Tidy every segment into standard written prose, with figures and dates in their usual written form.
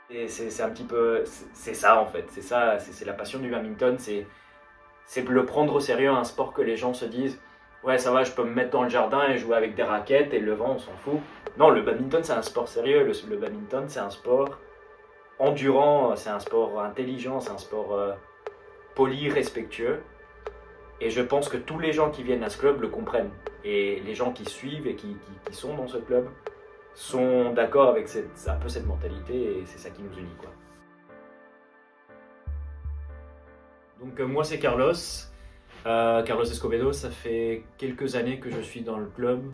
Et c'est un petit peu, c'est ça en fait, c'est ça, c'est la passion du badminton, c'est de le prendre au sérieux, un sport que les gens se disent, ouais ça va, je peux me mettre dans le jardin et jouer avec des raquettes et le vent on s'en fout. Non, le badminton c'est un sport sérieux, le badminton c'est un sport endurant, c'est un sport intelligent, c'est un sport poli, respectueux. Et je pense que tous les gens qui viennent à ce club le comprennent. Et les gens qui suivent et qui sont dans ce club sont d'accord avec un peu cette mentalité et c'est ça qui nous unit, quoi. Donc moi c'est Carlos, Carlos Escobedo, ça fait quelques années que je suis dans le club.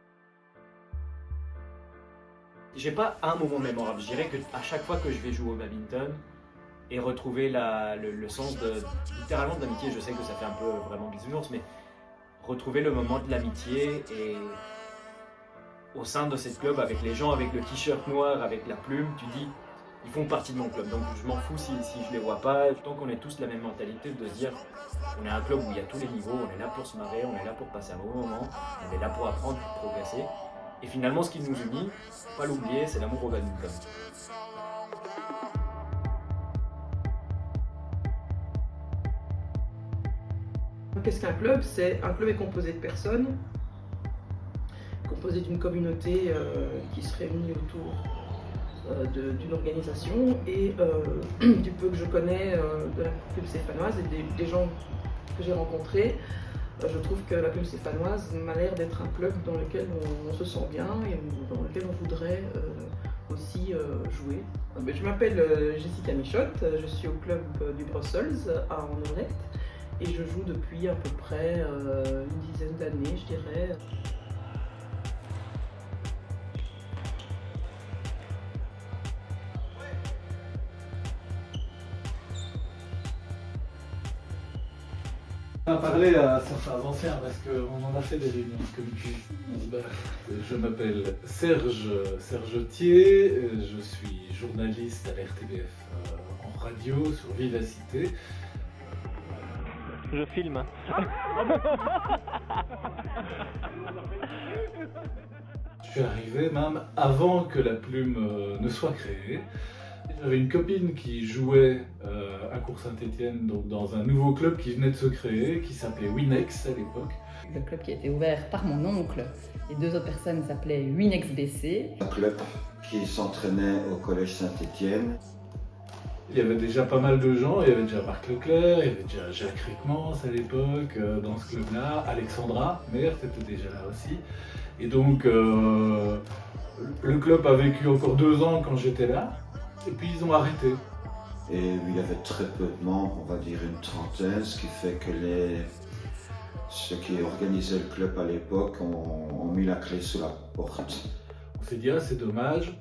J'ai pas un moment mémorable, je dirais qu'à chaque fois que je vais jouer au badminton et retrouver le sens littéralement de l'amitié, je sais que ça fait un peu vraiment bisounours, mais retrouver le moment de l'amitié et au sein de cette club avec les gens avec le t-shirt noir, avec la plume, tu dis ils font partie de mon club. Donc je m'en fous si je les vois pas. Tant qu'on est tous la même mentalité de se dire on est un club où il y a tous les niveaux, on est là pour se marrer, on est là pour passer un bon moment, on est là pour apprendre, pour progresser. Et finalement ce qui nous unit, faut pas l'oublier, c'est l'amour au badminton. Qu'est-ce qu'un club? Un club est composé de personnes, composé d'une communauté qui se réunit autour d'une organisation et du peu que je connais de la plume stéphanoise et des gens que j'ai rencontrés, je trouve que la plume stéphanoise m'a l'air d'être un club dans lequel on se sent bien et dans lequel on voudrait aussi jouer. Je m'appelle Jessica Michotte, je suis au club du Brussels à Anderlecht et je joue depuis à peu près une dizaine d'années, je dirais. On va parler à certains anciens parce qu'on en a fait des réunions comme tu. Je m'appelle Serge Thier, je suis journaliste à l'RTBF en radio sur Vivacité. Je filme. Je suis arrivé même avant que la plume ne soit créée. J'avais une copine qui jouait à Cours-Saint-Étienne, donc dans un nouveau club qui venait de se créer, qui s'appelait Winex à l'époque. Le club qui a été ouvert par mon oncle. Les deux autres personnes s'appelaient Winex BC. Un club qui s'entraînait au collège Saint-Étienne. Il y avait déjà pas mal de gens, il y avait déjà Marc Leclerc, il y avait déjà Jacques Rickmans à l'époque dans ce club-là, Alexandra Mère était déjà là aussi. Et donc le club a vécu encore 2 ans quand j'étais là, et puis ils ont arrêté. Et il y avait très peu de membres, on va dire une trentaine, ce qui fait que ceux qui organisaient le club à l'époque ont mis la clé sous la porte. On s'est dit ah c'est dommage,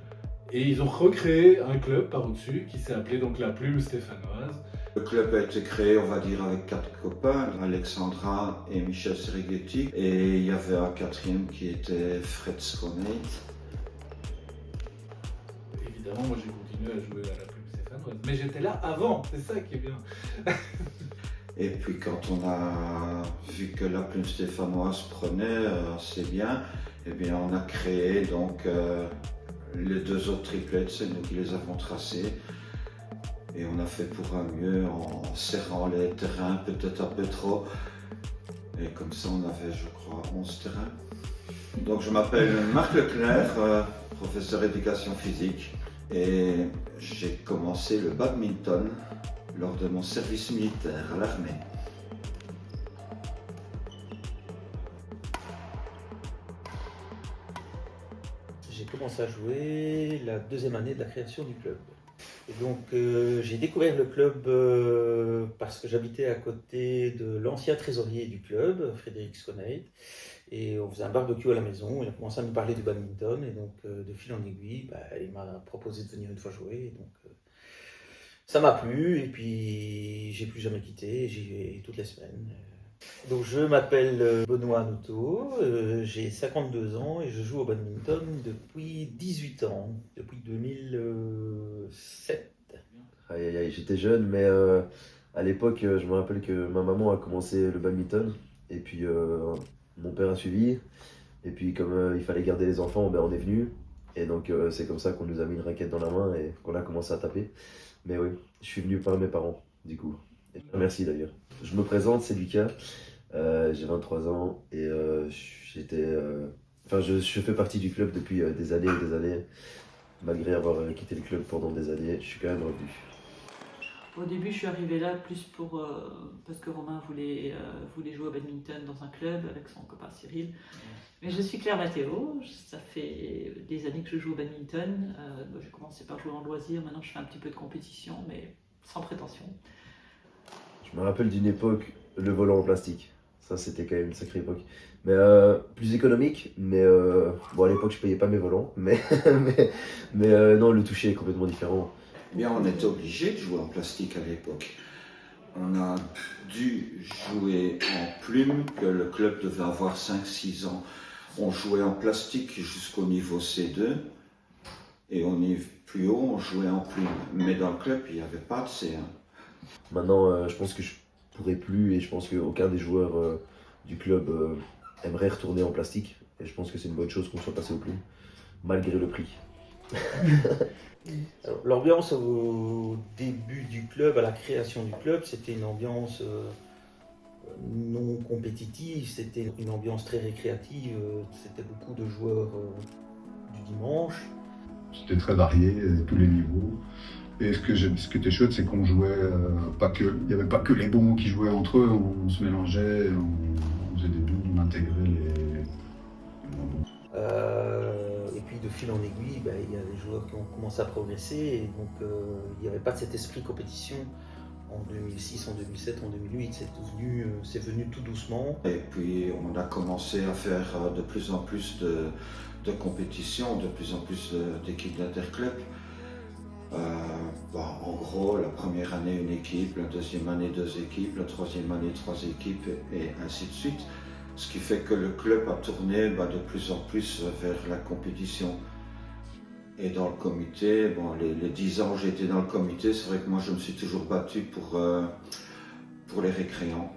et ils ont recréé un club par au-dessus qui s'est appelé donc la Plume Stéphanoise. Le club a été créé, on va dire, avec 4 copains, Alexandra et Michel Serighetti, et il y avait un 4e qui était Fred Sconate. Évidemment, moi j'ai continué à jouer à la Plume Stéphanoise, mais j'étais là avant, c'est ça qui est bien. Et puis quand on a vu que la plume stéphanoise prenait assez bien, eh bien on a créé donc les 2 autres triplettes, c'est nous qui les avons tracés. Et on a fait pour un mieux en serrant les terrains peut-être un peu trop. Et comme ça on avait je crois 11 terrains. Donc je m'appelle Marc Leclerc, professeur d'éducation physique. Et j'ai commencé le badminton lors de mon service militaire à l'armée. J'ai commencé à jouer la 2e année de la création du club. Et donc j'ai découvert le club parce que j'habitais à côté de l'ancien trésorier du club, Frédéric Sconate. Et on faisait un barbecue à la maison, il a commencé à nous parler du badminton. Et donc de fil en aiguille, il m'a proposé de venir une fois jouer. Et donc, ça m'a plu et puis j'ai plus jamais quitté, j'y vais toutes les semaines. Donc je m'appelle Benoît Noutot, j'ai 52 ans et je joue au badminton depuis 18 ans, depuis 2007. Aïe aïe aïe, j'étais jeune, mais à l'époque, je me rappelle que ma maman a commencé le badminton et puis mon père a suivi. Et puis comme il fallait garder les enfants, ben, on est venu. Et donc c'est comme ça qu'on nous a mis une raquette dans la main et qu'on a commencé à taper. Mais oui, je suis venu par mes parents, du coup. Et merci d'ailleurs. Je me présente, c'est Lucas, j'ai 23 ans et je fais partie du club depuis des années et des années. Malgré avoir quitté le club pendant des années, je suis quand même revenu. Au début, je suis arrivée là plus parce que Romain voulait jouer au badminton dans un club avec son copain Cyril. Mais je suis Claire Mathéo, ça fait des années que je joue au badminton. J'ai commencé par jouer en loisir, maintenant je fais un petit peu de compétition, mais sans prétention. Je me rappelle d'une époque, le volant en plastique. Ça, c'était quand même une sacrée époque. Mais plus économique, mais bon, à l'époque, je payais pas mes volants, mais non, le toucher est complètement différent. Eh bien, on était obligé de jouer en plastique à l'époque. On a dû jouer en plume, que le club devait avoir 5-6 ans. On jouait en plastique jusqu'au niveau C2, et au niveau plus haut, on jouait en plume. Mais dans le club, il n'y avait pas de C1. Maintenant, je pense que je pourrais plus, et je pense qu'aucun des joueurs du club aimerait retourner en plastique. Et je pense que c'est une bonne chose qu'on soit passé au plume, malgré le prix. L'ambiance au début du club, à la création du club, c'était une ambiance non compétitive, c'était une ambiance très récréative, c'était beaucoup de joueurs du dimanche. C'était très varié, tous les niveaux. Et ce qui était chouette, c'est qu'on jouait il n'y avait pas que les bons qui jouaient entre eux, on se mélangeait, on faisait des doubles, on intégrait les... Et puis de fil en aiguille, il y a des joueurs qui ont commencé à progresser, et donc il n'y avait pas de cet esprit compétition en 2006, en 2007, en 2008, c'est venu tout doucement. Et puis on a commencé à faire de plus en plus de compétitions, de plus en plus d'équipes d'interclubs. En gros, la première année, une équipe, la deuxième année, 2 équipes, la troisième année, 3 équipes, et ainsi de suite. Ce qui fait que le club a tourné de plus en plus vers la compétition. Et dans le comité, les 10 ans où j'étais dans le comité, c'est vrai que moi je me suis toujours battu pour les récréants,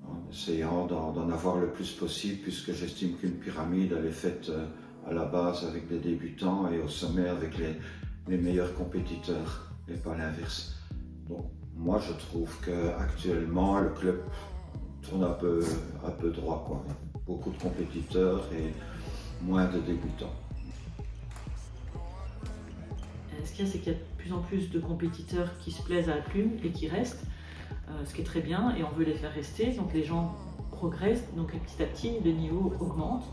en essayant d'en avoir le plus possible, puisque j'estime qu'une pyramide, elle est faite à la base avec des débutants et au sommet avec les meilleurs compétiteurs, et pas l'inverse. Donc moi je trouve qu'actuellement le club tourne un peu droit, quoi. Beaucoup de compétiteurs et moins de débutants. Ce qu'il y a, c'est qu'il y a de plus en plus de compétiteurs qui se plaisent à la plume et qui restent, ce qui est très bien, et on veut les faire rester, donc les gens progressent, donc petit à petit le niveau augmente.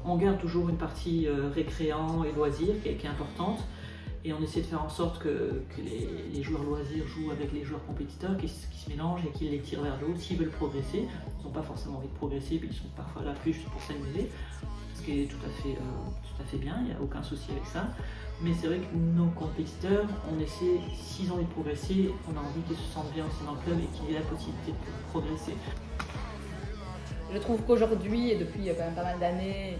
On garde toujours une partie récréant et loisirs qui est importante, et on essaie de faire en sorte que les joueurs loisirs jouent avec les joueurs compétiteurs, qui se mélangent et qui les tirent vers le haut s'ils veulent progresser. Ils n'ont pas forcément envie de progresser, puis ils sont parfois là plus juste pour s'amuser, ce qui est tout à fait bien, il n'y a aucun souci avec ça. Mais c'est vrai que nos compétiteurs, on essaie, s'ils ont envie de progresser, on a envie qu'ils se sentent bien aussi dans le club et qu'il y ait la possibilité de progresser. Je trouve qu'aujourd'hui, et depuis quand même pas mal d'années,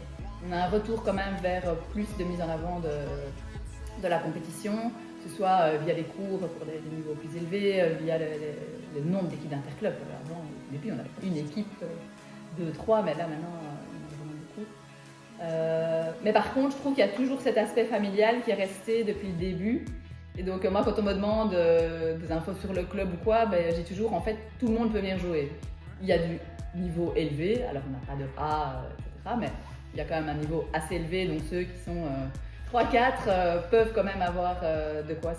on a un retour quand même vers plus de mise en avant de la compétition, que ce soit via les cours pour des niveaux plus élevés, via le nombre d'équipes d'interclubs. Avant, au début, on avait une équipe, 2, 3, mais là maintenant, on en a vraiment beaucoup. Mais par contre, je trouve qu'il y a toujours cet aspect familial qui est resté depuis le début. Et donc moi, quand on me demande des infos sur le club ou quoi, j'ai toujours, en fait, tout le monde peut venir jouer. Il y a du niveau élevé, alors on n'a pas de A, etc., mais il y a quand même un niveau assez élevé, donc ceux qui sont 3-4 peuvent quand même avoir de quoi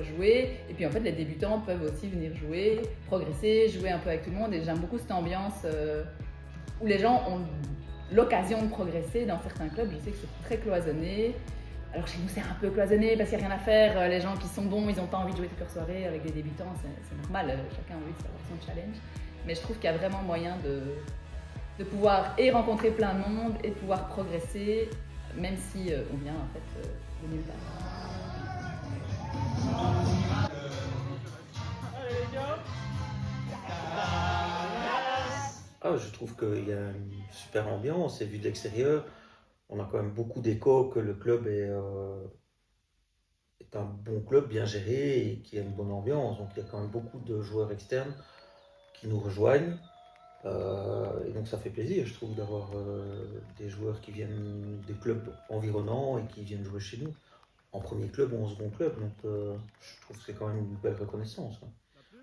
jouer. Et puis en fait, les débutants peuvent aussi venir jouer, progresser, jouer un peu avec tout le monde. Et j'aime beaucoup cette ambiance où les gens ont l'occasion de progresser. Dans certains clubs, je sais que c'est très cloisonné. Alors chez nous, c'est un peu cloisonné parce qu'il n'y a rien à faire. Les gens qui sont bons, ils n'ont pas envie de jouer toute leur soirée avec des débutants. C'est normal, chacun a envie de savoir son challenge. Mais je trouve qu'il y a vraiment moyen de pouvoir et rencontrer plein de monde et de pouvoir progresser, même si on vient en fait de nulle part. Je trouve qu'il y a une super ambiance, et vu de l'extérieur, on a quand même beaucoup d'échos que le club est un bon club, bien géré et qui a une bonne ambiance. Donc il y a quand même beaucoup de joueurs externes qui nous rejoignent. Et donc ça fait plaisir, je trouve, d'avoir des joueurs qui viennent des clubs environnants et qui viennent jouer chez nous, en premier club ou en second club. Donc je trouve que c'est quand même une belle reconnaissance, hein.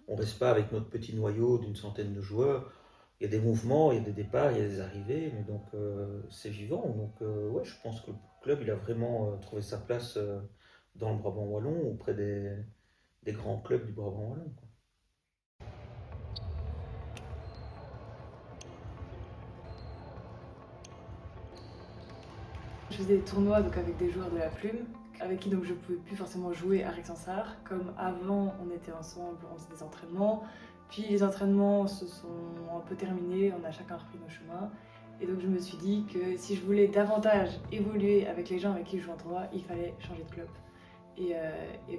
On ne reste pas avec notre petit noyau d'une centaine de joueurs. Il y a des mouvements, il y a des départs, il y a des arrivées, mais donc c'est vivant. Donc ouais, je pense que le club il a vraiment trouvé sa place dans le Brabant wallon, auprès des grands clubs du Brabant wallon, quoi. Je faisais des tournois donc avec des joueurs de la Plume, avec qui donc je ne pouvais plus forcément jouer à Rexensart. Comme avant, on était ensemble, on faisait des entraînements. Puis les entraînements se sont un peu terminés, on a chacun repris nos chemins. Et donc je me suis dit que si je voulais davantage évoluer avec les gens avec qui je joue en tournoi, il fallait changer de club. Et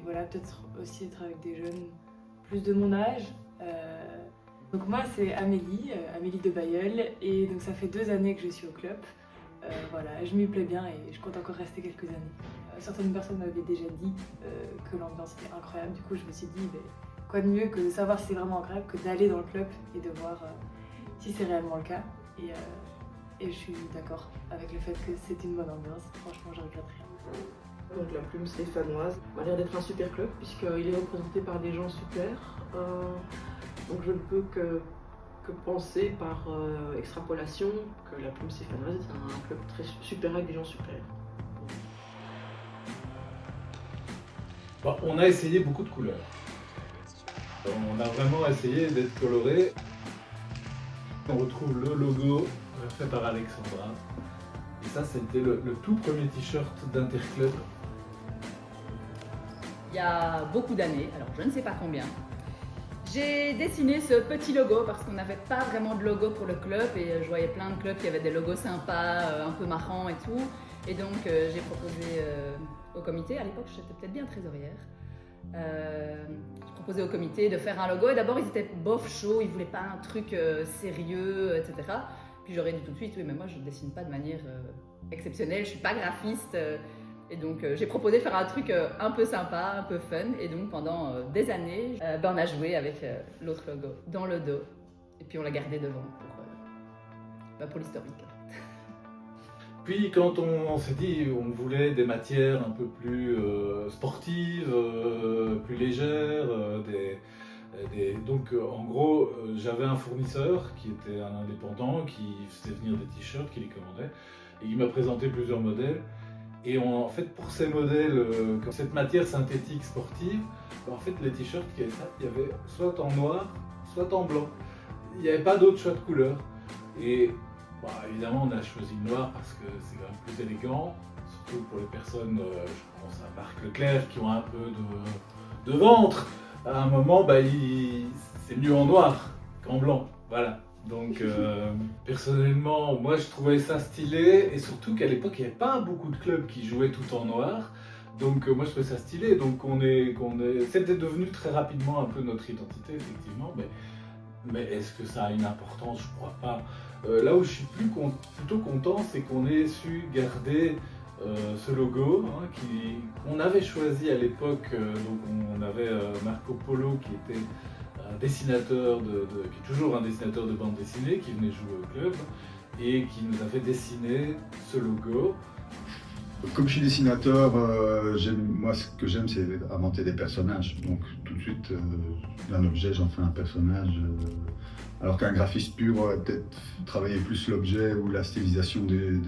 voilà, peut-être aussi être avec des jeunes plus de mon âge. Donc moi c'est Amélie de Bailleul, et donc ça fait 2 années que je suis au club. Voilà, je m'y plais bien et je compte encore rester quelques années. Certaines personnes m'avaient déjà dit que l'ambiance était incroyable, du coup je me suis dit quoi de mieux que de savoir si c'est vraiment incroyable que d'aller dans le club et de voir si c'est réellement le cas. Et je suis d'accord avec le fait que c'est une bonne ambiance, franchement je regrette rien. Donc la Plume stéphanoise m'a l'air d'être un super club puisqu'il est représenté par des gens super. Donc je ne peux que penser par extrapolation que la Plume stéphanoise est un club très super avec des gens super. Bon, on a essayé beaucoup de couleurs. On a vraiment essayé d'être coloré. On retrouve le logo fait par Alexandra. Et ça, c'était le tout premier t-shirt d'Interclub. Il y a beaucoup d'années, alors je ne sais pas combien, j'ai dessiné ce petit logo parce qu'on n'avait pas vraiment de logo pour le club et je voyais plein de clubs qui avaient des logos sympas, un peu marrants et tout. Et donc j'ai proposé au comité, à l'époque j'étais peut-être bien trésorière, j'ai proposé au comité de faire un logo et d'abord ils étaient bof chaud, ils voulaient pas un truc sérieux, etc. Puis j'aurais dit tout de suite, oui mais moi je ne dessine pas de manière exceptionnelle, je suis pas graphiste. Et donc j'ai proposé de faire un truc un peu sympa, un peu fun. Et donc pendant des années, on a joué avec l'autre logo dans le dos. Et puis on l'a gardé devant pour l'historique. Puis quand on s'est dit on voulait des matières un peu plus sportives, plus légères, donc en gros j'avais un fournisseur qui était un indépendant qui faisait venir des t-shirts, qui les commandait et il m'a présenté plusieurs modèles. Et en fait, pour ces modèles, cette matière synthétique sportive, en fait, les t-shirts qui avaient ça, il y avait soit en noir, soit en blanc. Il n'y avait pas d'autre choix de couleur. Et évidemment, on a choisi le noir parce que c'est quand même plus élégant, surtout pour les personnes, je pense à Marc Leclerc, qui ont un peu de ventre. À un moment, c'est mieux en noir qu'en blanc. Voilà. Donc personnellement, moi je trouvais ça stylé et surtout qu'à l'époque il n'y avait pas beaucoup de clubs qui jouaient tout en noir. Donc moi je trouvais ça stylé. Donc c'était devenu très rapidement un peu notre identité effectivement. Mais est-ce que ça a une importance? Je crois pas. Là où je suis plutôt content, c'est qu'on ait su garder ce logo qu'on avait choisi à l'époque. Donc on avait Marco Polo qui était un dessinateur qui est toujours un dessinateur de bande dessinée, qui venait jouer au club et qui nous avait dessiné ce logo. Comme je suis dessinateur, moi ce que j'aime c'est inventer des personnages. Donc tout de suite, d'un objet j'en fais un personnage. Alors qu'un graphiste pur aurait peut-être travaillé plus l'objet ou la stylisation de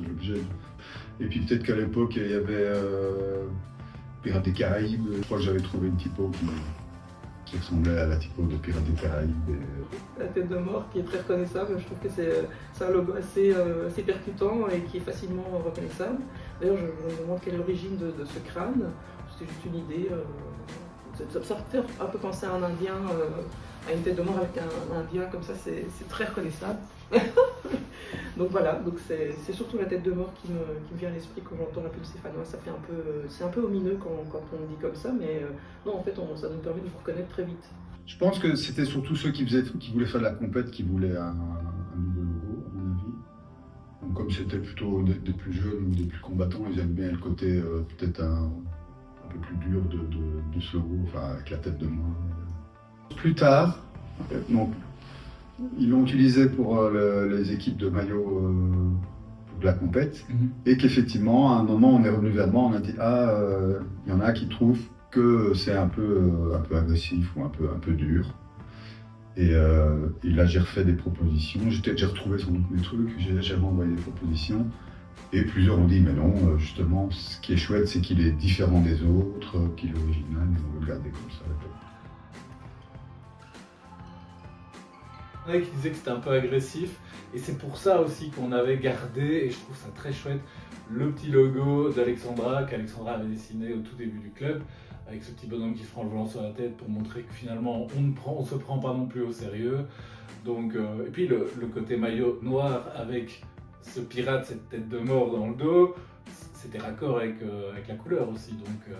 l'objet. Et puis peut-être qu'à l'époque il y avait Pirates des Caraïbes. Je crois que j'avais trouvé une typo qui ressemblait à la typo de Pirates des Caraïbes. La tête de mort qui est très reconnaissable, je trouve que c'est un logo assez percutant et qui est facilement reconnaissable. D'ailleurs, je me demande quelle est l'origine de ce crâne, c'était juste une idée. Ça fait un peu penser à un Indien, à une tête de mort avec un Indien, comme ça c'est très reconnaissable. Donc voilà, donc c'est surtout la tête de mort qui me vient à l'esprit quand j'entends la Plume stéphanoise. C'est un peu omineux quand on dit comme ça, mais non, en fait, ça nous permet de vous reconnaître très vite. Je pense que c'était surtout ceux qui voulaient faire de la compète qui voulaient un nouveau logo, à mon avis. Donc comme c'était plutôt des plus jeunes ou des plus combattants, ils aiment bien le côté peut-être un peu plus dur de ce logo, enfin avec la tête de mort. Plus tard, donc ils l'ont utilisé pour les équipes de maillot de la compète, et qu'effectivement, à un moment, on est revenu vers moi, on a dit il y en a qui trouvent que c'est un peu agressif ou un peu dur. Et là, j'ai refait des propositions. J'ai retrouvé sans doute mes trucs, j'avais envoyé des propositions. Et plusieurs ont dit, mais non, justement, ce qui est chouette, c'est qu'il est différent des autres, qu'il est original, et on veut le garder comme ça. Il y en a qui disaient que c'était un peu agressif, et c'est pour ça aussi qu'on avait gardé, et je trouve ça très chouette, le petit logo d'Alexandra, qu'Alexandra avait dessiné au tout début du club, avec ce petit bonhomme qui se prend le volant sur la tête pour montrer que finalement on se prend pas non plus au sérieux. Donc, et puis le côté maillot noir avec ce pirate, cette tête de mort dans le dos, c'était raccord avec la couleur aussi. Donc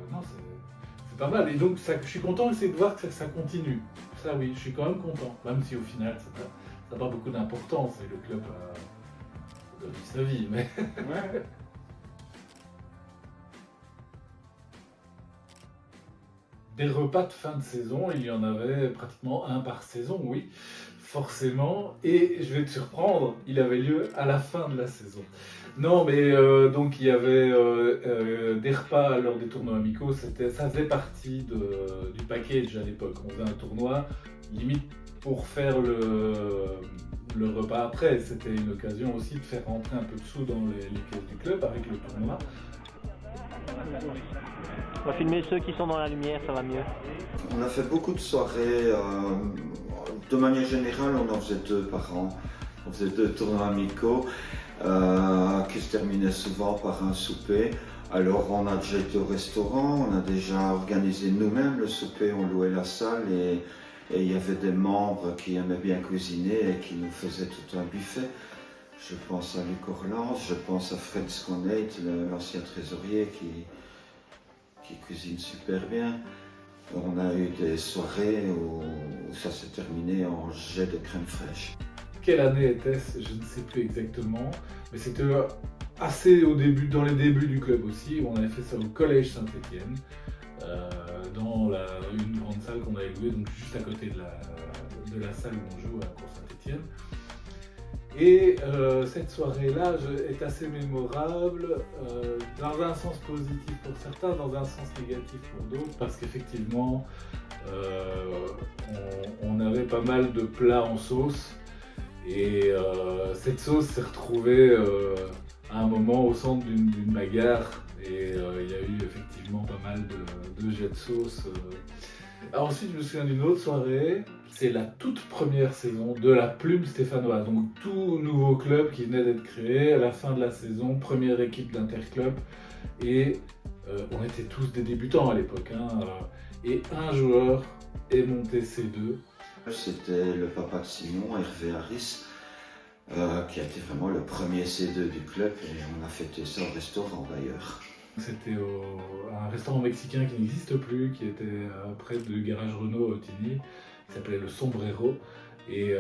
non, c'est pas mal. Et donc ça, je suis content de voir que ça continue. Ça oui, je suis quand même content, même si au final ça n'a pas beaucoup d'importance et le club a donné sa vie. Mais... ouais. Des repas de fin de saison, il y en avait pratiquement un par saison, oui, forcément. Et je vais te surprendre, il avait lieu à la fin de la saison. Non, mais donc il y avait des repas lors des tournois amicaux, ça faisait partie du package à l'époque. On faisait un tournoi, limite pour faire le repas après. C'était une occasion aussi de faire rentrer un peu de sous dans les caisses du club avec le tournoi. On va filmer ceux qui sont dans la lumière, ça va mieux. On a fait beaucoup de soirées. De manière générale, on en faisait 2 par an. On faisait 2 tournois amicaux qui se terminaient souvent par un souper. Alors on a déjà été au restaurant, on a déjà organisé nous-mêmes le souper, on louait la salle et il y avait des membres qui aimaient bien cuisiner et qui nous faisaient tout un buffet. Je pense à Luc Orlans, je pense à Fred Sconate, l'ancien trésorier qui cuisine super bien. On a eu des soirées où ça s'est terminé en jet de crème fraîche. Quelle année était-ce? Je ne sais plus exactement, mais c'était assez dans les débuts du club aussi. On avait fait ça au Collège Saint-Étienne, dans une grande salle qu'on avait louée, donc juste à côté de la salle où on joue à Cour Saint-Étienne. Et cette soirée-là est assez mémorable, dans un sens positif pour certains, dans un sens négatif pour d'autres, parce qu'effectivement, on avait pas mal de plats en sauce, et cette sauce s'est retrouvée à un moment au centre d'une bagarre, et il y a eu effectivement pas mal de jets de sauce. Ensuite, je me souviens d'une autre soirée. C'est la toute première saison de la Plume stéphanoise, donc tout nouveau club qui venait d'être créé à la fin de la saison, première équipe d'Interclub, et on était tous des débutants à l'époque, et un joueur est monté C2. C'était le papa de Simon, Hervé Harris, qui a été vraiment le premier C2 du club, et on a fêté ça au restaurant d'ailleurs. C'était un restaurant mexicain qui n'existe plus, qui était près du garage Renault à Otigny, qui s'appelait le Sombrero. Et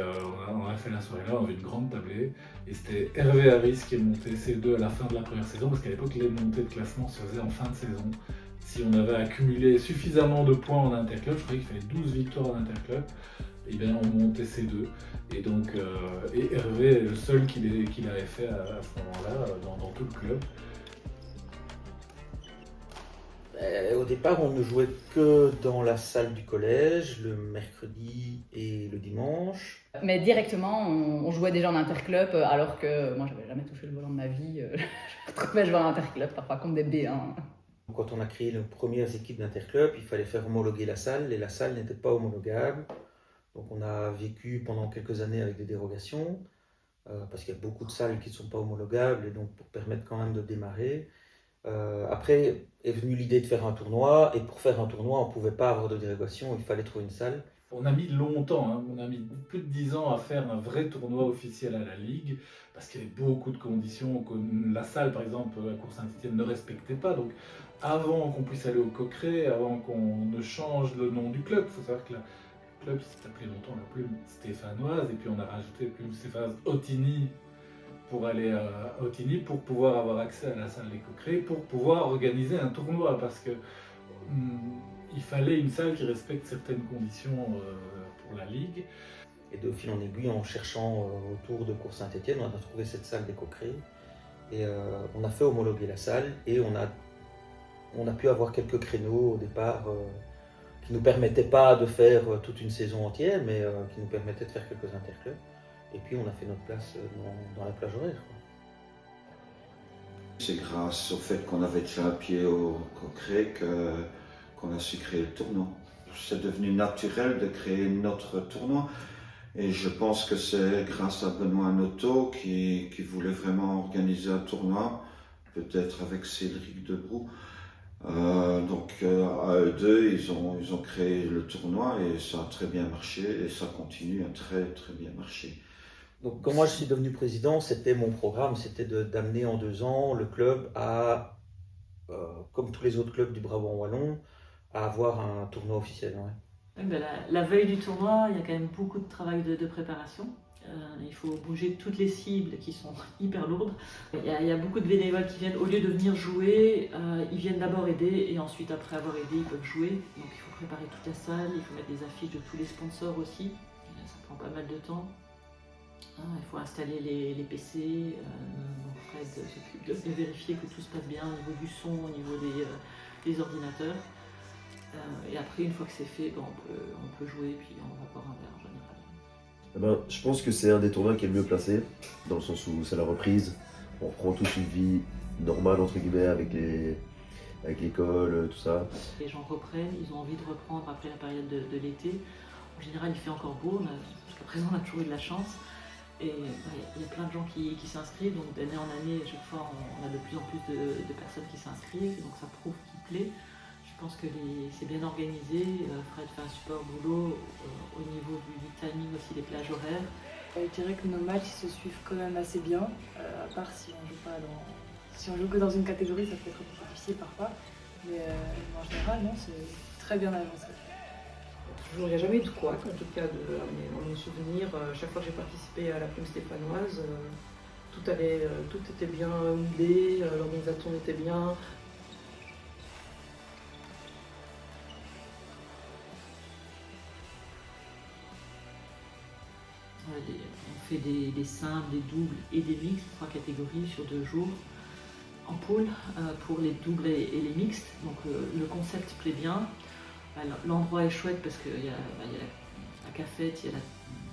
on a fait la soirée là, on avait une grande tablée. Et c'était Hervé Harris qui est monté C2 à la fin de la première saison, parce qu'à l'époque, les montées de classement se faisaient en fin de saison. Si on avait accumulé suffisamment de points en interclub, je croyais qu'il fallait 12 victoires en interclub, et bien on montait C2. Et donc, et Hervé est le seul qui l'avait fait à ce moment-là, dans tout le club. Au départ, on ne jouait que dans la salle du collège, le mercredi et le dimanche. Mais directement, on jouait déjà en interclub, alors que moi, j'avais jamais touché le volant de ma vie. Je me retrouvais jouer en interclub, parfois contre des B1. Quand on a créé nos premières équipes d'interclub, il fallait faire homologuer la salle, et la salle n'était pas homologable. Donc on a vécu pendant quelques années avec des dérogations, parce qu'il y a beaucoup de salles qui ne sont pas homologables, et donc pour permettre quand même de démarrer. Après est venue l'idée de faire un tournoi, et pour faire un tournoi, on ne pouvait pas avoir de dérogation, il fallait trouver une salle. On a mis longtemps, on a mis plus de 10 ans à faire un vrai tournoi officiel à la Ligue, parce qu'il y avait beaucoup de conditions que la salle, par exemple, à Cour Saint-Étienne ne respectait pas. Donc avant qu'on puisse aller au Coqueret, avant qu'on ne change le nom du club, il faut savoir que le club s'appelait longtemps la Plume stéphanoise, et puis on a rajouté Plume stéphanoise Otigny, pour aller à Otigny, pour pouvoir avoir accès à la salle des Coquerets, pour pouvoir organiser un tournoi, parce que il fallait une salle qui respecte certaines conditions pour la Ligue. Et de fil en aiguille, en cherchant autour de Cours Saint-Étienne, on a trouvé cette salle des Coquerets. Et on a fait homologuer la salle et on a pu avoir quelques créneaux au départ qui ne nous permettaient pas de faire toute une saison entière, mais qui nous permettaient de faire quelques interclubs. Et puis on a fait notre place dans la plage horaire, quoi. C'est grâce au fait qu'on avait déjà un pied au Coqueret qu'on a su créer le tournoi. C'est devenu naturel de créer notre tournoi. Et je pense que c'est grâce à Benoît Noto qui voulait vraiment organiser un tournoi, peut-être avec Cédric Debroux. Donc à eux deux, ils ont créé le tournoi et ça a très bien marché et ça continue à très très bien marcher. Donc quand moi je suis devenu président, c'était mon programme, c'était d'amener en 2 ans le club à, comme tous les autres clubs du Brabant Wallon, à avoir un tournoi officiel. Ouais. La veille du tournoi, il y a quand même beaucoup de travail de préparation. Il faut bouger toutes les cibles qui sont hyper lourdes. Il y a beaucoup de bénévoles qui viennent, au lieu de venir jouer, ils viennent d'abord aider et ensuite, après avoir aidé, ils peuvent jouer. Donc il faut préparer toute la salle, il faut mettre des affiches de tous les sponsors aussi. Ça prend pas mal de temps. Il faut installer les PC. Donc Fred s'occupe de vérifier que tout se passe bien au niveau du son, au niveau des ordinateurs. Et après, une fois que c'est fait, on peut jouer, puis on va boire un verre en général. Je pense que c'est un des tournois qui est le mieux placé, dans le sens où c'est la reprise. On reprend toute une vie normale, entre guillemets, avec l'école, tout ça. Les gens reprennent, ils ont envie de reprendre après la période de l'été. En général, il fait encore beau, jusqu'à présent, on a toujours eu de la chance. Et il y a plein de gens qui s'inscrivent, donc d'année en année, chaque fois, on a de plus en plus de personnes qui s'inscrivent, donc ça prouve qu'il plaît. Je pense que c'est bien organisé. Fred fait un super boulot au niveau du timing aussi des plages horaires. Je dirais que nos matchs se suivent quand même assez bien, à part si on joue que dans une catégorie, ça peut être un peu difficile parfois. Mais en général, non, c'est très bien avancé. Il n'y a jamais eu de couac, en tout cas dans mon souvenir. Chaque fois que j'ai participé à la plume stéphanoise, tout était bien huilé, l'organisation était bien. On fait des simples, des doubles et des mixtes, 3 catégories sur 2 jours en poule pour les doubles et les mixtes. Donc le concept plaît bien. L'endroit est chouette parce qu'il y a la cafette, il y a la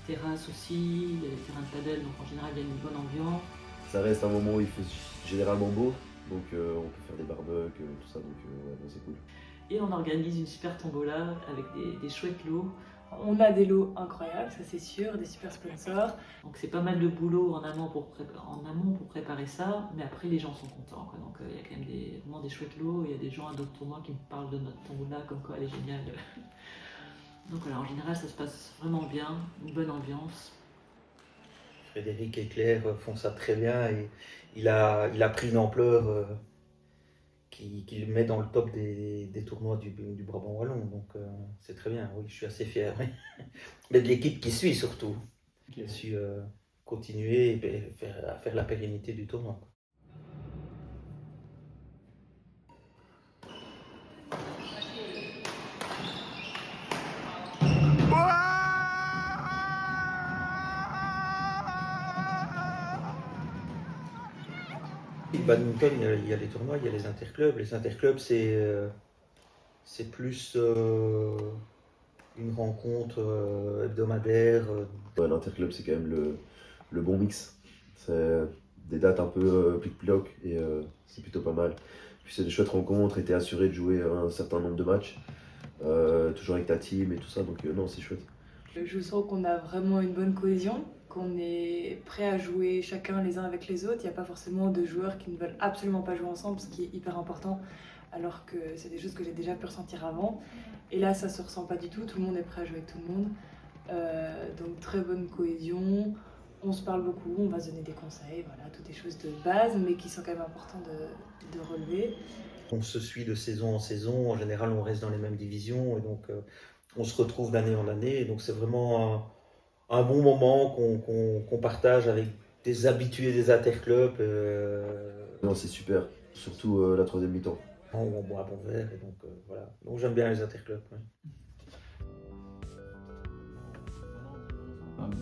terrasse aussi, il y a les terrains de padel, donc en général il y a une bonne ambiance. Ça reste un moment où il fait généralement beau, donc on peut faire des barbecues, tout ça, donc ouais, c'est cool. Et on organise une super tombola avec des chouettes lots. On a des lots incroyables, ça c'est sûr, des super sponsors. Donc c'est pas mal de boulot en amont pour préparer ça, mais après les gens sont contents, quoi. Donc il y a quand même vraiment des chouettes lots, il y a des gens à d'autres tournois qui me parlent de notre tombola comme quoi elle est géniale. Donc voilà, en général ça se passe vraiment bien, une bonne ambiance. Frédéric et Claire font ça très bien et il a pris une ampleur qui le met dans le top des tournois du Brabant Wallon, donc c'est très bien, oui, je suis assez fier. Mais de l'équipe qui suit surtout, qui a su continuer et faire la pérennité du tournoi. Le badminton, il y a les tournois, il y a les interclubs. Les interclubs, c'est plus une rencontre hebdomadaire. Ouais, l'interclub, c'est quand même le bon mix. C'est des dates un peu plic-ploc et c'est plutôt pas mal. Puis c'est des chouettes rencontres et t'es assuré de jouer un certain nombre de matchs, toujours avec ta team et tout ça, donc non, c'est chouette. Je sens qu'on a vraiment une bonne cohésion, qu'on est prêt à jouer chacun les uns avec les autres. Il n'y a pas forcément de joueurs qui ne veulent absolument pas jouer ensemble, ce qui est hyper important, alors que c'est des choses que j'ai déjà pu ressentir avant. Et là, ça ne se ressent pas du tout, tout le monde est prêt à jouer avec tout le monde. Donc très bonne cohésion, on se parle beaucoup, on va se donner des conseils, voilà, toutes des choses de base, mais qui sont quand même importantes de relever. On se suit de saison en saison, en général on reste dans les mêmes divisions, et donc on se retrouve d'année en année, et donc c'est vraiment un bon moment qu'on partage avec des habitués des interclubs. Non, c'est super, surtout la troisième mi-temps. On boit un bon verre, et donc voilà. Donc j'aime bien les interclubs. Ouais.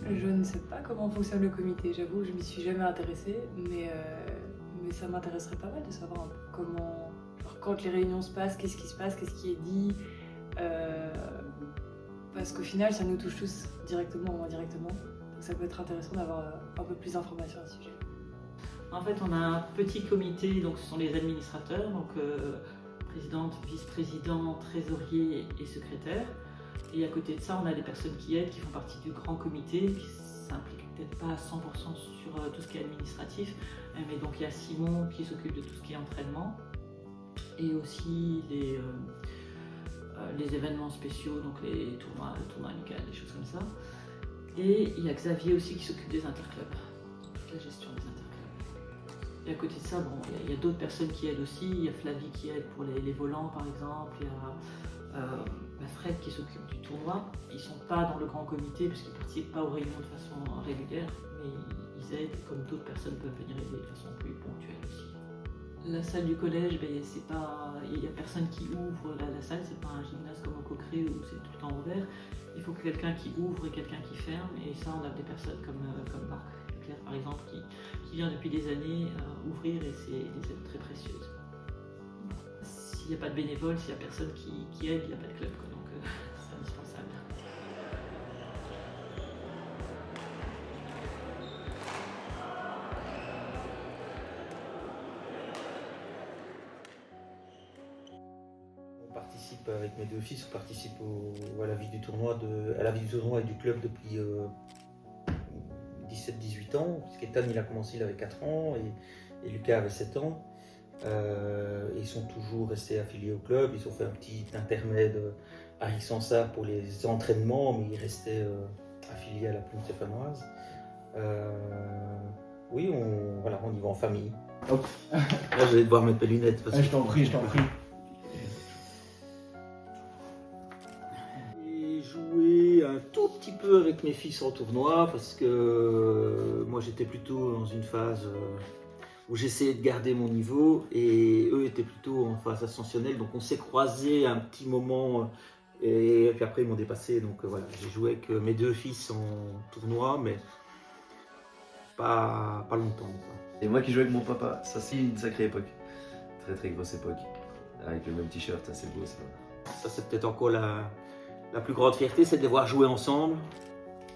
Je ne sais pas comment fonctionne le comité, j'avoue, je m'y suis jamais intéressée, mais ça m'intéresserait pas mal de savoir un peu comment, genre, quand les réunions se passent, qu'est-ce qui se passe, qu'est-ce qui est dit, parce qu'au final ça nous touche tous directement ou indirectement, donc ça peut être intéressant d'avoir un peu plus d'informations à ce sujet. En fait, on a un petit comité, donc ce sont les administrateurs, donc présidente, vice-président, trésorier et secrétaire. Et à côté de ça, on a des personnes qui aident, qui font partie du grand comité, qui s'impliquent peut-être pas à 100% sur tout ce qui est administratif, mais donc il y a Simon qui s'occupe de tout ce qui est entraînement, et aussi les événements spéciaux, donc les tournois amicaux, des choses comme ça. Et il y a Xavier aussi qui s'occupe des interclubs, toute la gestion des interclubs. Et à côté de ça, bon, il y a d'autres personnes qui aident aussi. Il y a Flavie qui aide pour les volants par exemple. Il y a Fred qui s'occupe du tournoi. Ils ne sont pas dans le grand comité parce qu'ils ne participent pas aux réunions de façon régulière, mais ils aident comme d'autres personnes peuvent venir aider de façon plus ponctuelle aussi. La salle du collège, il n'y a personne qui ouvre la salle, c'est pas un gymnase comme au Coqueret où c'est tout le temps ouvert. Il faut que quelqu'un qui ouvre et quelqu'un qui ferme, et ça on a des personnes comme Marc Leclerc par exemple qui vient depuis des années ouvrir, et c'est des aides très précieuses. S'il n'y a pas de bénévoles, s'il n'y a personne qui aide, il n'y a pas de club, quoi, donc c'est indispensable. On participe avec mes deux fils, on participe à la vie du tournoi et du club depuis 17-18 ans, parce qu'Ethan il a commencé, il avait 4 ans et Lucas avait 7 ans. Ils sont toujours restés affiliés au club, ils ont fait un petit intermède à Rixensart pour les entraînements, mais ils restaient affiliés à la Plume Stéphanoise. Oui, on y va en famille. Hop. Là, je vais devoir mettre mes lunettes. Parce Je t'en prie, je t'en prie. J'ai joué un tout petit peu avec mes fils en tournoi parce que moi j'étais plutôt dans une phase où j'essayais de garder mon niveau et eux étaient plutôt en phase ascensionnelle, donc on s'est croisés un petit moment et puis après ils m'ont dépassé, donc voilà, j'ai joué avec mes deux fils en tournoi, mais pas longtemps, quoi. Et moi qui jouais avec mon papa, ça c'est une sacrée époque. Très très grosse époque. Avec le même t-shirt, c'est beau ça. Ça c'est peut-être encore la plus grande fierté, c'est de les voir jouer ensemble.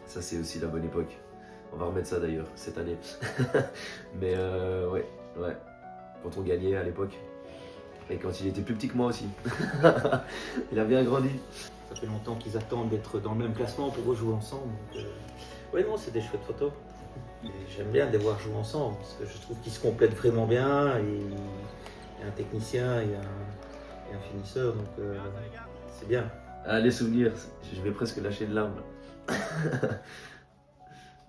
Ça c'est aussi la bonne époque. On va remettre ça d'ailleurs cette année. Mais ouais. Quand on gagnait à l'époque. Et quand il était plus petit que moi aussi. Il a bien grandi. Ça fait longtemps qu'ils attendent d'être dans le même classement pour rejouer ensemble. Ouais, non, c'est des chouettes photos. Et j'aime bien les voir jouer ensemble parce que je trouve qu'ils se complètent vraiment bien. Et il y a un technicien et un finisseur, donc c'est bien. Ah, les souvenirs, je vais presque lâcher une larme.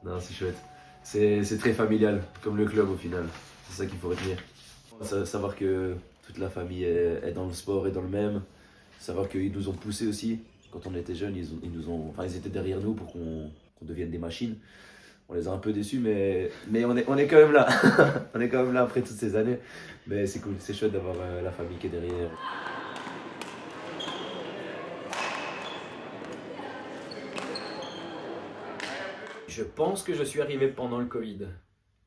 Non, c'est chouette. C'est très familial, comme le club au final. C'est ça qu'il faut retenir. Savoir que toute la famille est dans le sport et dans le même. Savoir qu'ils nous ont poussés aussi. Quand on était jeunes, ils étaient derrière nous pour qu'on devienne des machines. On les a un peu déçus, mais on est quand même là. On est quand même là après toutes ces années. Mais c'est cool, c'est chouette d'avoir la famille qui est derrière. Je pense que je suis arrivé pendant le Covid.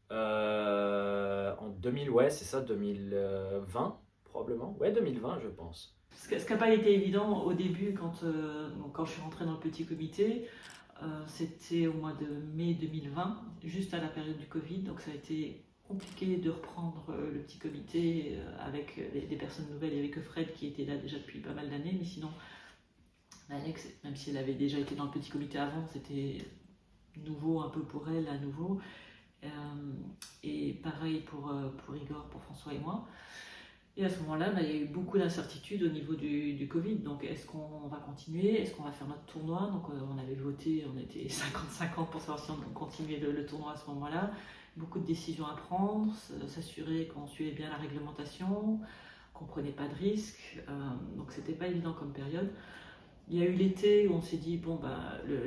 En 2000, ouais, c'est ça, 2020 probablement. Ouais, 2020, je pense. Ce qui n'a pas été évident au début quand je suis rentrée dans le petit comité, c'était au mois de mai 2020, juste à la période du Covid, donc ça a été compliqué de reprendre le petit comité avec des personnes nouvelles. Il n'y avait que Fred qui était là déjà depuis pas mal d'années, mais sinon Alex, même si elle avait déjà été dans le petit comité avant, c'était nouveau un peu pour elle à nouveau. Et pareil pour Igor, pour François et moi. Et à ce moment-là, il y a eu beaucoup d'incertitudes au niveau du Covid. Donc, est-ce qu'on va continuer? Est-ce qu'on va faire notre tournoi? Donc, on avait voté, on était 50-50 pour savoir si on continuait le tournoi à ce moment-là. Beaucoup de décisions à prendre, s'assurer qu'on suivait bien la réglementation, qu'on ne prenait pas de risques. Donc, c'était pas évident comme période. Il y a eu l'été où on s'est dit,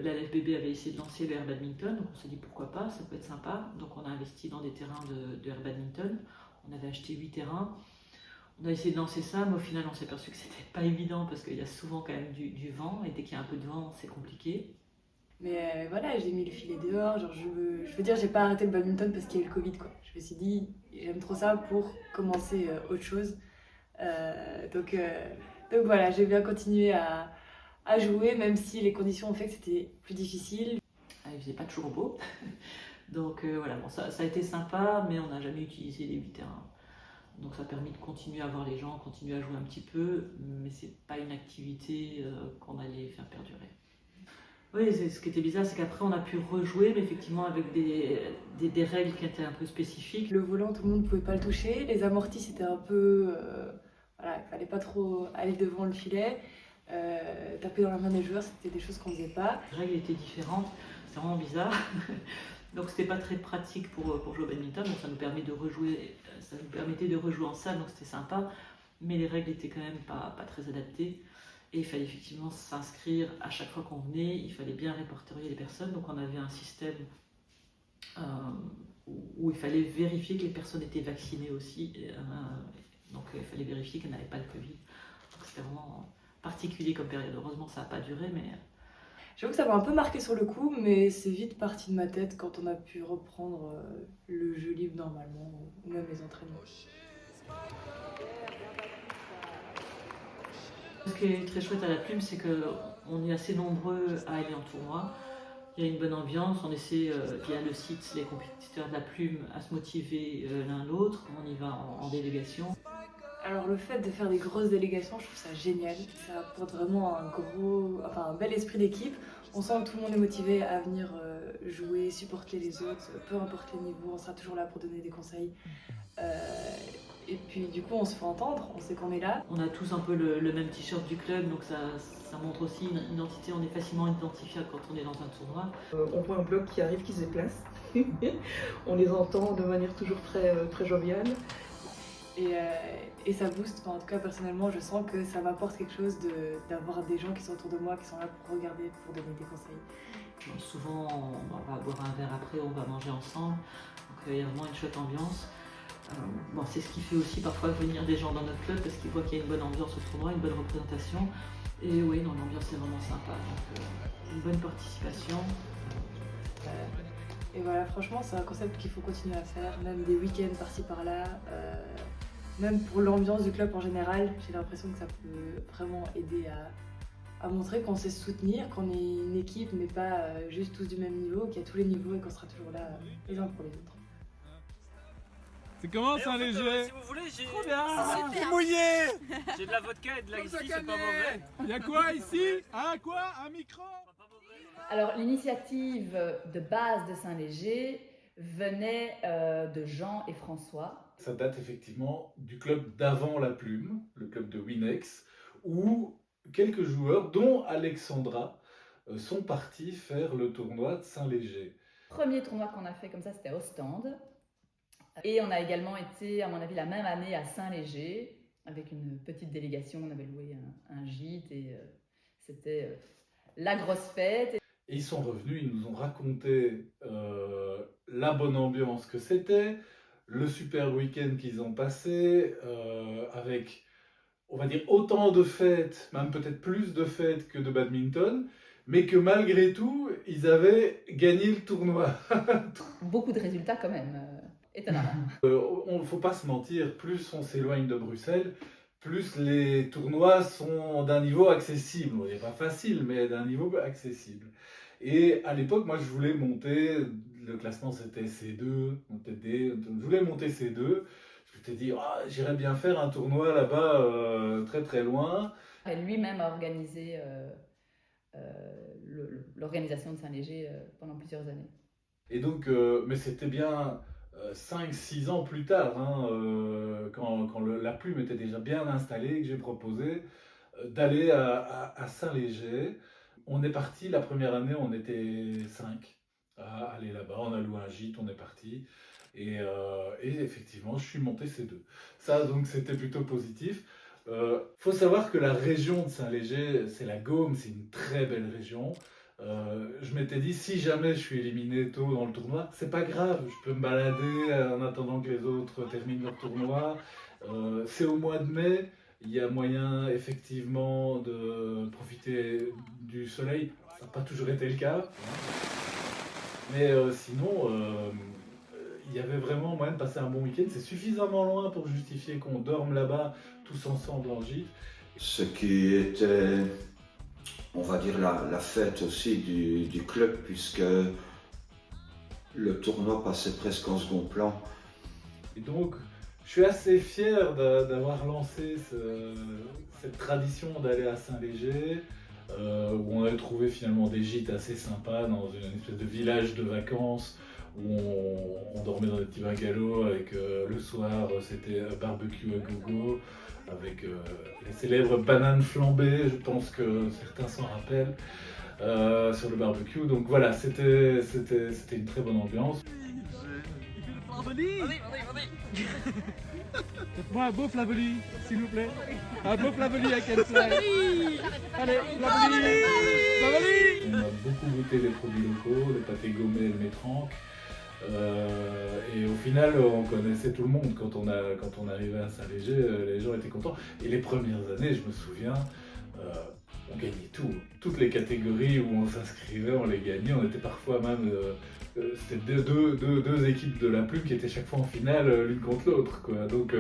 la LFBB avait essayé de lancer le air badminton, donc on s'est dit pourquoi pas, ça peut être sympa. Donc on a investi dans des terrains de air badminton, on avait acheté 8 terrains. On a essayé de lancer ça, mais au final on s'est aperçu que c'était pas évident parce qu'il y a souvent quand même du vent, et dès qu'il y a un peu de vent, c'est compliqué. Mais voilà, j'ai mis le filet dehors. Genre, je veux dire, j'ai pas arrêté le badminton parce qu'il y a eu le Covid, quoi. Je me suis dit, j'aime trop ça pour commencer autre chose. Donc voilà, j'ai bien continué à jouer, même si les conditions ont fait que c'était plus difficile. Il faisait pas toujours beau. Donc voilà, bon, ça a été sympa, mais on n'a jamais utilisé les 8 terrains. Donc ça a permis de continuer à voir les gens, continuer à jouer un petit peu, mais c'est pas une activité qu'on allait faire perdurer. Oui, ce qui était bizarre, c'est qu'après on a pu rejouer, mais effectivement avec des règles qui étaient un peu spécifiques. Le volant, tout le monde ne pouvait pas le toucher. Les amortis, c'était un peu... voilà, il fallait pas trop aller devant le filet. Taper dans la main des joueurs, c'était des choses qu'on faisait pas. Les règles étaient différentes, c'était vraiment bizarre. Donc c'était pas très pratique pour jouer au badminton, donc ça nous permettait de rejouer en salle, donc c'était sympa. Mais les règles étaient quand même pas très adaptées. Et il fallait effectivement s'inscrire à chaque fois qu'on venait, il fallait bien répertorier les personnes. Donc on avait un système où il fallait vérifier que les personnes étaient vaccinées aussi. Donc il fallait vérifier qu'elles n'avaient pas le Covid. Donc c'était vraiment particulier comme période. Heureusement ça n'a pas duré, mais... J'avoue que ça m'a un peu marqué sur le coup, mais c'est vite parti de ma tête quand on a pu reprendre le jeu libre normalement, ou même les entraînements. Ce qui est très chouette à la Plume, c'est qu'on est assez nombreux à aller en tournoi. Il y a une bonne ambiance, on essaie via le site, les compétiteurs de la Plume, à se motiver l'un l'autre. On y va en délégation. Alors le fait de faire des grosses délégations, je trouve ça génial. Ça apporte vraiment un bel esprit d'équipe. On sent que tout le monde est motivé à venir jouer, supporter les autres, peu importe les niveaux, on sera toujours là pour donner des conseils. Et puis du coup on se fait entendre, on sait qu'on est là. On a tous un peu le même t-shirt du club, donc ça montre aussi une identité, on est facilement identifiable quand on est dans un tournoi. On voit un bloc qui arrive, qui se déplace. On les entend de manière toujours très joviale. Et ça booste, enfin, en tout cas personnellement je sens que ça m'apporte quelque chose d'avoir des gens qui sont autour de moi, qui sont là pour regarder, pour donner des conseils. Souvent on va boire un verre après, on va manger ensemble, donc il y a vraiment une chouette ambiance. Bon, c'est ce qui fait aussi parfois venir des gens dans notre club parce qu'ils voient qu'il y a une bonne ambiance au tournoi, une bonne représentation. Et oui, non, l'ambiance est vraiment sympa, donc une bonne participation. Et voilà, franchement c'est un concept qu'il faut continuer à faire, même des week-ends par-ci par-là. Même pour l'ambiance du club en général, j'ai l'impression que ça peut vraiment aider à montrer qu'on sait se soutenir, qu'on est une équipe mais pas juste tous du même niveau, qu'il y a tous les niveaux et qu'on sera toujours là les uns pour les autres. C'est comment Saint-Léger? Si vous voulez, j'ai... Trop bien. C'est mouillé. J'ai de la vodka et de la ici, c'est pas mauvais. Y'a quoi ici? Un micro? Alors l'initiative de base de Saint-Léger venait de Jean et François. Ça date effectivement du club d'avant la Plume, le club de Winex, où quelques joueurs, dont Alexandra, sont partis faire le tournoi de Saint-Léger. Le premier tournoi qu'on a fait comme ça, c'était à Ostende. Et on a également été, à mon avis, la même année à Saint-Léger, avec une petite délégation. On avait loué un gîte et c'était la grosse fête. Et ils sont revenus, ils nous ont raconté la bonne ambiance que c'était, le super week-end qu'ils ont passé, avec, on va dire, autant de fêtes, même peut-être plus de fêtes que de badminton, mais que malgré tout, ils avaient gagné le tournoi. Beaucoup de résultats quand même, étonnamment. On ne faut pas se mentir, plus on s'éloigne de Bruxelles, plus les tournois sont d'un niveau accessible. Il n'est pas facile, mais d'un niveau accessible. Et à l'époque, moi, je voulais monter, le classement c'était C2, je voulais monter C2. Je m'étais dit, j'irais bien faire un tournoi là-bas, très très loin. Et lui-même a organisé l'organisation de Saint-Léger pendant plusieurs années. Et donc, mais c'était bien 5-6 ans plus tard, quand la Plume était déjà bien installée, que j'ai proposé d'aller à Saint-Léger. On est parti, la première année, on était 5 à aller là-bas. On a loué un gîte, on est parti. Et effectivement, je suis monté C2. Ça, donc, c'était plutôt positif. Faut savoir que la région de Saint-Léger, c'est la Gaume, c'est une très belle région. Je m'étais dit, si jamais je suis éliminé tôt dans le tournoi, c'est pas grave, je peux me balader en attendant que les autres terminent leur tournoi. C'est au mois de mai, il y a moyen effectivement de profiter du soleil. Ça n'a pas toujours été le cas. Mais sinon, il y avait vraiment moyen de passer un bon week-end. C'est suffisamment loin pour justifier qu'on dorme là-bas tous ensemble en gîte. Ce qui était, on va dire, la fête aussi du club, puisque le tournoi passait presque en second plan. Et donc, je suis assez fier d'avoir lancé cette tradition d'aller à Saint-Léger, où on avait trouvé finalement des gîtes assez sympas dans une espèce de village de vacances, où on dormait dans des petits bungalows avec le soir, c'était barbecue à gogo, avec les célèbres bananes flambées, je pense que certains s'en rappellent, sur le barbecue. Donc voilà, c'était une très bonne ambiance. Faites-moi un beau flavoli, s'il vous plaît. Un beau flavoli à quelle fly. Allez, flavoli. On a beaucoup goûté les produits locaux, le pâté gommé et le métranque. Et au final, on connaissait tout le monde. Quand on arrivait à Saint-Léger, les gens étaient contents. Et les premières années, je me souviens, on gagnait tout. Toutes les catégories où on s'inscrivait, on les gagnait. On était parfois même... c'était deux équipes de la Plume qui étaient chaque fois en finale l'une contre l'autre, quoi. Donc,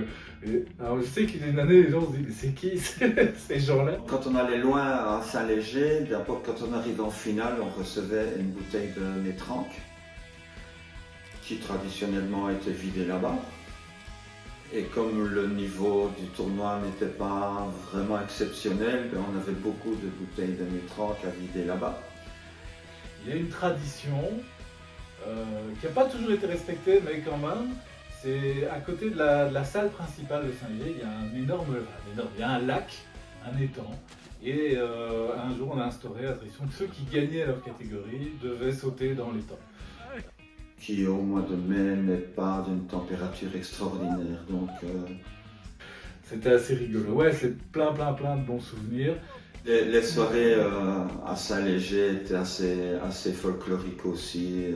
alors je sais qu'il y a une année, les gens se disent, mais c'est qui ces gens-là? Quand on allait loin à Saint-Léger, d'abord quand on arrivait en finale, on recevait une bouteille de métranque qui traditionnellement était vidée là-bas. Et comme le niveau du tournoi n'était pas vraiment exceptionnel, on avait beaucoup de bouteilles de métranque à vider là-bas. Il y a une tradition qui n'a pas toujours été respectée, mais quand même, c'est à côté de la salle principale de Saint-Léger, il y a un énorme, il y a un lac, un étang, et un jour on a instauré la tradition que ceux qui gagnaient leur catégorie devaient sauter dans l'étang. Qui au mois de mai n'est pas d'une température extraordinaire, donc... C'était assez rigolo, ouais, c'est plein de bons souvenirs. Les soirées à Saint-Léger étaient assez folkloriques aussi.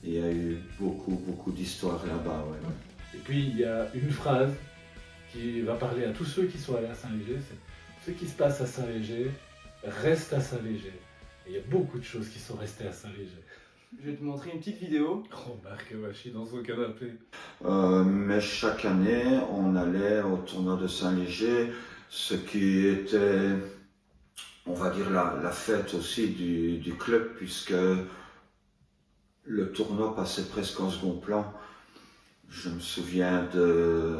Il y a eu beaucoup d'histoires là-bas. Ouais. Et puis il y a une phrase qui va parler à tous ceux qui sont allés à Saint-Léger, c'est ce qui se passe à Saint-Léger reste à Saint-Léger. Et il y a beaucoup de choses qui sont restées à Saint-Léger. Je vais te montrer une petite vidéo. Oh, Marc Wachi dans son canapé. Mais chaque année, on allait au tournoi de Saint-Léger, ce qui était, on va dire, la fête aussi du club, puisque le tournoi passait presque en second plan. Je me souviens de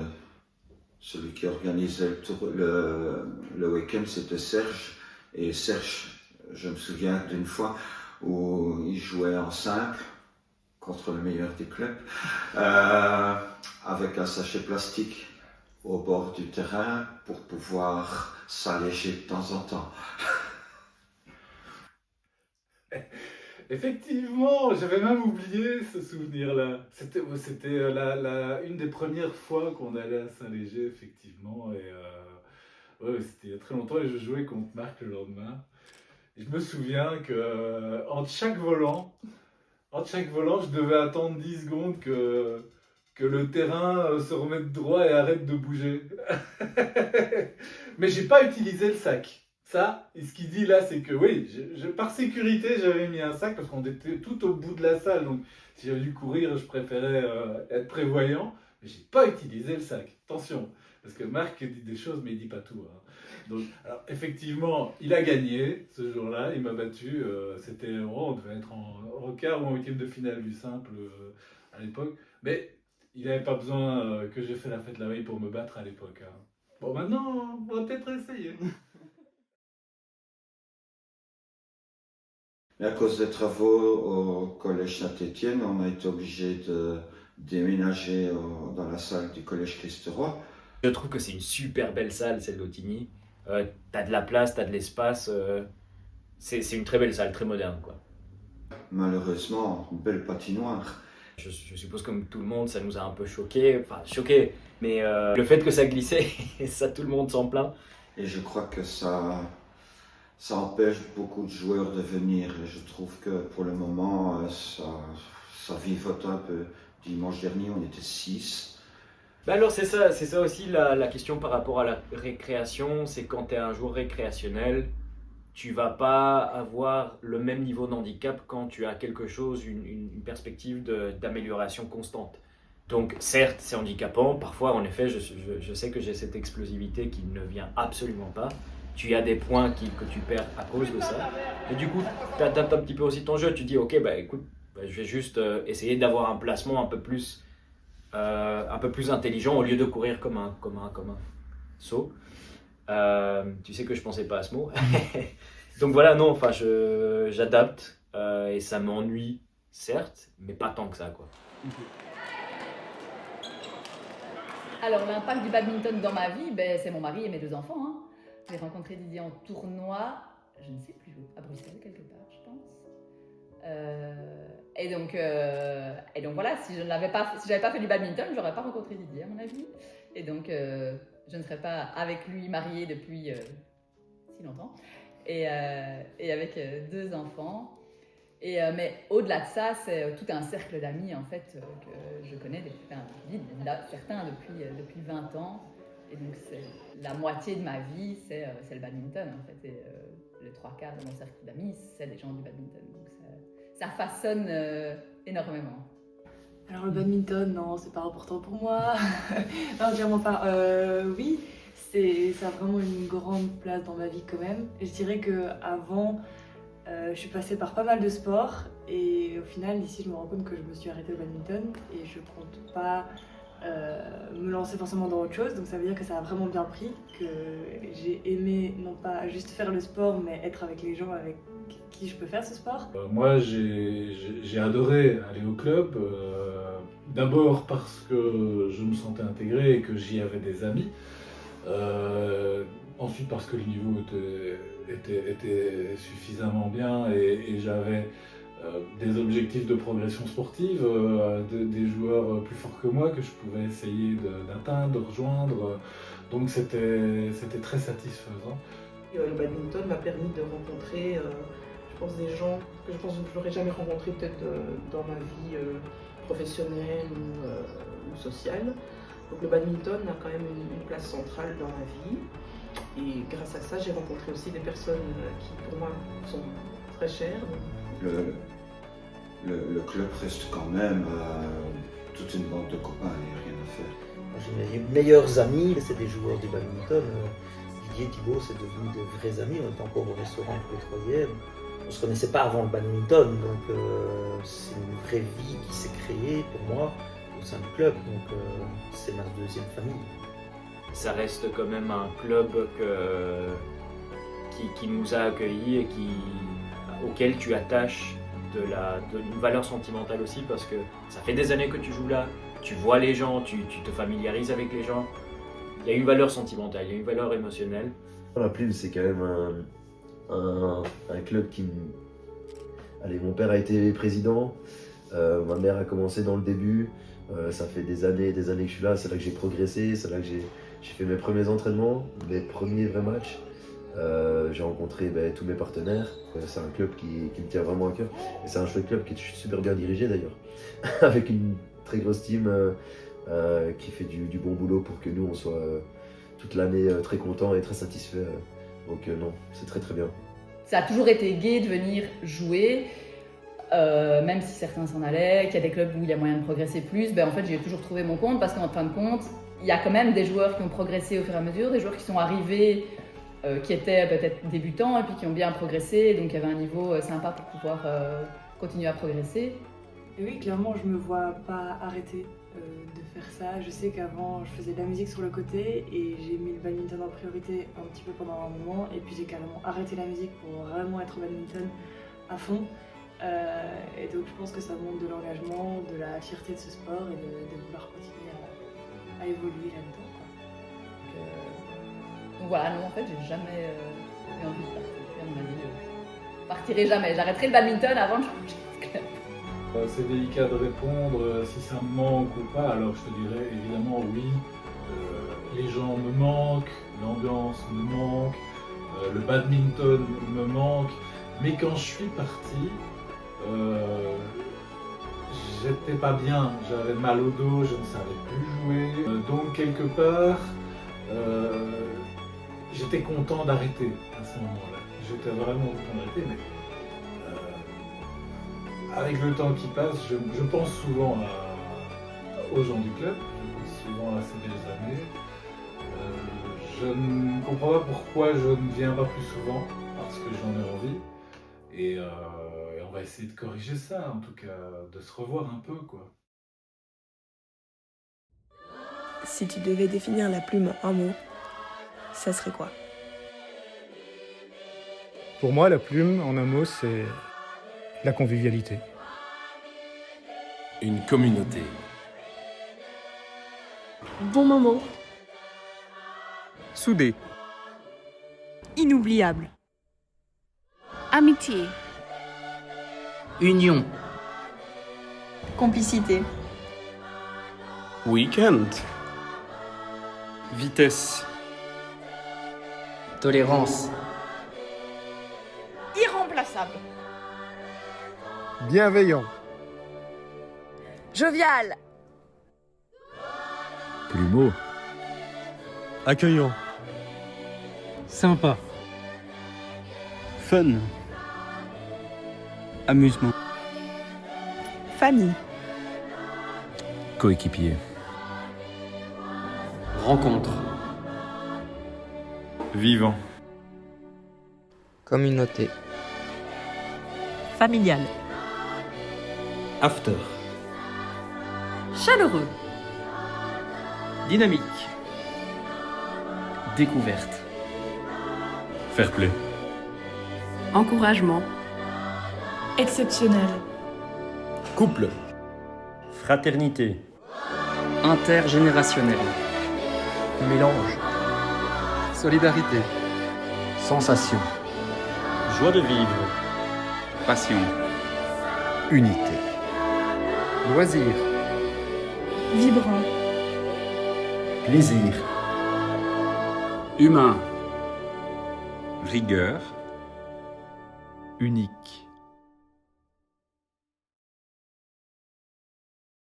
celui qui organisait le week-end, c'était Serge. Et Serge, je me souviens d'une fois où il jouait en simple contre le meilleur du club, avec un sachet plastique au bord du terrain pour pouvoir s'alléger de temps en temps. Effectivement, j'avais même oublié ce souvenir-là. C'était une des premières fois qu'on allait à Saint-Léger, effectivement. Et ouais, c'était il y a très longtemps et je jouais contre Marc le lendemain. Et je me souviens que entre chaque volant, je devais attendre 10 secondes que le terrain se remette droit et arrête de bouger. Mais j'ai pas utilisé le sac. Ça, et ce qu'il dit là, c'est que oui, par sécurité, j'avais mis un sac parce qu'on était tout au bout de la salle. Donc, si j'avais dû courir, je préférais être prévoyant. Mais j'ai pas utilisé le sac. Attention, parce que Marc dit des choses, mais il dit pas tout. Hein. Donc, alors, effectivement, il a gagné ce jour-là. Il m'a battu. C'était, on devait être en quart ou en huitième de finale du simple à l'époque. Mais il n'avait pas besoin que j'ai fait la fête la veille pour me battre à l'époque. Hein. Bon, maintenant, on va peut-être essayer. Et à cause des travaux au collège Saint-Étienne, on a été obligé de déménager dans la salle du collège Christ-Roi. Je trouve que c'est une super belle salle, celle d'Autigny. T'as de la place, t'as de l'espace. C'est une très belle salle, très moderne, quoi. Malheureusement, une belle patinoire. Je suppose comme tout le monde, ça nous a un peu choqué. Enfin, choqué. Mais le fait que ça glissait, ça tout le monde s'en plaint. Et je crois que ça empêche beaucoup de joueurs de venir. Et je trouve que pour le moment, ça vivote un peu. Dimanche dernier, on était 6. Bah alors c'est ça aussi la question par rapport à la récréation. C'est quand tu es un joueur récréationnel, tu vas pas avoir le même niveau d'handicap quand tu as quelque chose, une perspective d'amélioration constante. Donc certes, c'est handicapant, parfois en effet, je sais que j'ai cette explosivité qui ne vient absolument pas. Tu as des points que tu perds à cause de ça. Et du coup, tu adaptes un petit peu aussi ton jeu, tu dis ok, bah écoute, je vais juste essayer d'avoir un placement un peu plus intelligent au lieu de courir comme un saut. Tu sais que je pensais pas à ce mot. Donc voilà, non, enfin j'adapte et ça m'ennuie certes, mais pas tant que ça quoi. Alors l'impact du badminton dans ma vie, ben, c'est mon mari et mes 2 enfants. Hein. J'ai rencontré Didier en tournoi, je ne sais plus où, à Bruxelles quelque part je pense. Et donc voilà, si j'avais pas fait du badminton, je n'aurais pas rencontré Didier à mon avis. Et donc je ne serais pas avec lui mariée depuis si longtemps. Et avec 2 enfants. Mais au-delà de ça, c'est tout un cercle d'amis en fait que je connais certains depuis 20 ans. Et donc la moitié de ma vie, c'est le badminton en fait. Et les 3/4 de mon cercle d'amis, c'est des gens du badminton. Donc ça façonne énormément. Alors le badminton, non, c'est pas important pour moi. Non, clairement pas. Oui, ça a vraiment une grande place dans ma vie quand même. Et je dirais qu'avant, je suis passée par pas mal de sports et au final, ici, je me rends compte que je me suis arrêtée au badminton et je compte pas me lancer forcément dans autre chose. Donc ça veut dire que ça a vraiment bien pris, que j'ai aimé non pas juste faire le sport, mais être avec les gens avec qui je peux faire ce sport. Moi, j'ai adoré aller au club. D'abord parce que je me sentais intégré et que j'y avais des amis. Ensuite parce que le niveau était suffisamment bien et j'avais des objectifs de progression sportive, des joueurs plus forts que moi que je pouvais essayer d'atteindre, de rejoindre. Donc c'était très satisfaisant. Le badminton m'a permis de rencontrer, je pense, des gens que je pense que je n'aurais jamais rencontrés peut-être dans ma vie professionnelle ou sociale. Donc le badminton a quand même une place centrale dans ma vie. Et grâce à ça, j'ai rencontré aussi des personnes qui, pour moi, sont très chères. Le club reste quand même toute une bande de copains, il n'y a rien à faire. J'ai mes meilleurs amis, c'est des joueurs de badminton. Didier et Thibaut, c'est devenu de vrais amis. On était encore au restaurant tous les 3 hier. On ne se connaissait pas avant le badminton, donc c'est une vraie vie qui s'est créée pour moi au sein du club. Donc c'est ma 2e famille. Ça reste quand même un club qui nous a accueillis et auquel tu attaches une valeur sentimentale aussi parce que ça fait des années que tu joues là, tu vois les gens, tu te familiarises avec les gens. Il y a une valeur sentimentale, il y a une valeur émotionnelle. La Plume, c'est quand même un club qui... Allez, mon père a été président, ma mère a commencé dans le début, ça fait des années que je suis là, c'est là que j'ai progressé, c'est là que j'ai fait mes premiers entraînements, mes premiers vrais matchs. J'ai rencontré tous mes partenaires. C'est un club qui me tient vraiment à cœur. Et c'est un chouette club qui est super bien dirigé d'ailleurs, avec une très grosse team qui fait du bon boulot pour que nous on soit toute l'année très contents et très satisfaits. Donc non, c'est très très bien. Ça a toujours été gai de venir jouer, même si certains s'en allaient, qu'il y a des clubs où il y a moyen de progresser plus. En fait, j'ai toujours trouvé mon compte parce qu'en fin de compte, il y a quand même des joueurs qui ont progressé au fur et à mesure, des joueurs qui sont arrivés qui étaient peut-être débutants et puis qui ont bien progressé, donc il y avait un niveau sympa pour pouvoir continuer à progresser. Et oui, clairement, je me vois pas arrêter de faire ça. Je sais qu'avant, je faisais de la musique sur le côté et j'ai mis le badminton en priorité un petit peu pendant un moment et puis j'ai carrément arrêté la musique pour vraiment être au badminton à fond. Et donc je pense que ça montre de l'engagement, de la fierté de ce sport et de vouloir continuer à évoluer là-dedans. Donc voilà, non, en fait, j'ai jamais eu envie de partir. À mon avis, je partirai jamais. J'arrêterai le badminton avant de changer de club. C'est délicat de répondre si ça me manque ou pas. Alors je te dirais évidemment oui. Les gens me manquent, l'ambiance me manque, le badminton me manque. Mais quand je suis parti, j'étais pas bien. J'avais mal au dos, je ne savais plus jouer. Donc quelque part, j'étais content d'arrêter à ce moment-là. j'étais vraiment au point d'arrêter, mais avec le temps qui passe, je pense souvent aux gens du club, je pense souvent à ces belles années. Je ne comprends pas pourquoi je ne viens pas plus souvent, parce que j'en ai envie. Et on va essayer de corriger ça, en tout cas, de se revoir un peu, quoi. Si tu devais définir la plume en un mot, ça serait quoi? Pour moi, la plume, en un mot, c'est la convivialité. Une communauté. Bon moment. Soudé. Inoubliable. Amitié. Union. Complicité. Week-end. Vitesse. Tolérance. Irremplaçable. Bienveillant. Jovial. Plumeau. Accueillant. Sympa. Fun. Amusement. Famille. Coéquipier. Rencontre. Vivant. Communauté. Familial. After. Chaleureux. Dynamique. Découverte. Fair play. Encouragement. Exceptionnel. Couple. Fraternité. Intergénérationnel. Mélange. Solidarité. Sensation. Joie de vivre. Passion. Unité. Loisir. Vibrant. Plaisir. Humain. Rigueur. Unique.